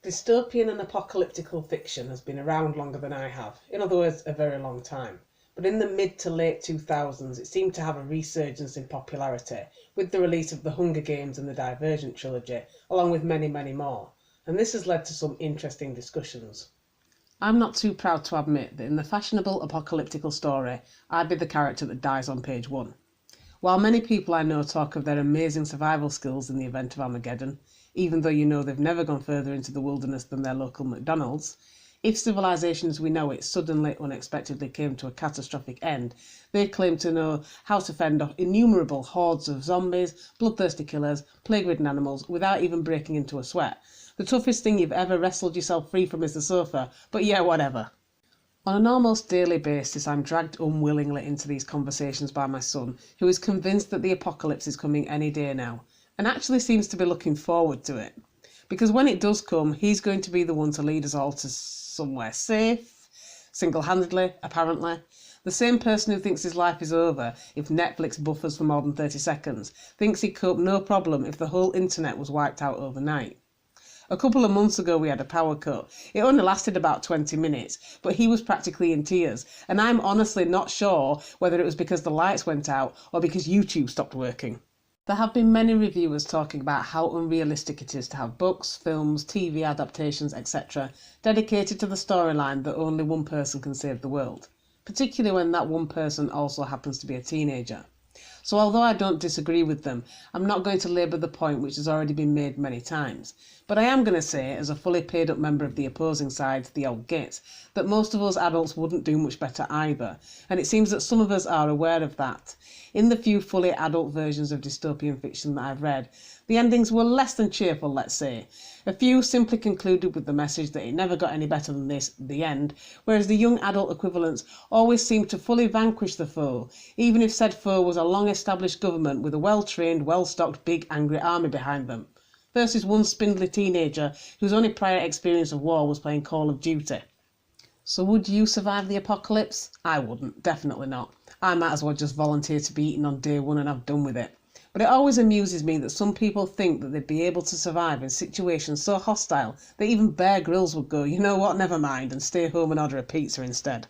Dystopian and apocalyptical fiction has been around longer than I have, in other words, a very long time. But in the mid to late 2000s, it seemed to have a resurgence in popularity with the release of the Hunger Games and the Divergent trilogy, along with many, many more. And this has led to some interesting discussions. I'm not too proud to admit that in the fashionable apocalyptical story, I'd be the character that dies on page 1. While many people I know talk of their amazing survival skills in the event of Armageddon, even though you know they've never gone further into the wilderness than their local McDonald's, if civilization as we know it suddenly, unexpectedly came to a catastrophic end, they claim to know how to fend off innumerable hordes of zombies, bloodthirsty killers, plague-ridden animals without even breaking into a sweat. The toughest thing you've ever wrestled yourself free from is the sofa, but yeah, whatever. On an almost daily basis, I'm dragged unwillingly into these conversations by my son, who is convinced that the apocalypse is coming any day now, and actually seems to be looking forward to it. Because when it does come, he's going to be the one to lead us all to somewhere safe, single-handedly, apparently. The same person who thinks his life is over if Netflix buffers for more than 30 seconds thinks he'd cope no problem if the whole internet was wiped out overnight. A couple of months ago we had a power cut. It only lasted about 20 minutes, but he was practically in tears, and I'm honestly not sure whether it was because the lights went out or because YouTube stopped working. There have been many reviewers talking about how unrealistic it is to have books, films, TV adaptations, etc. dedicated to the storyline that only one person can save the world, particularly when that one person also happens to be a teenager. So although I don't disagree with them, I'm not going to labour the point which has already been made many times. But I am going to say, as a fully paid up member of the opposing side, the old git, that most of us adults wouldn't do much better either, and it seems that some of us are aware of that. In the few fully adult versions of dystopian fiction that I've read, the endings were less than cheerful, let's say. A few simply concluded with the message that it never got any better than this, the end, whereas the young adult equivalents always seemed to fully vanquish the foe, even if said foe was a long-established government with a well-trained, well-stocked, big, angry army behind them, versus one spindly teenager whose only prior experience of war was playing Call of Duty. So would you survive the apocalypse? I wouldn't, definitely not. I might as well just volunteer to be eaten on day one and have done with it. But it always amuses me that some people think that they'd be able to survive in situations so hostile that even Bear Grylls would go, you know what, never mind, and stay home and order a pizza instead.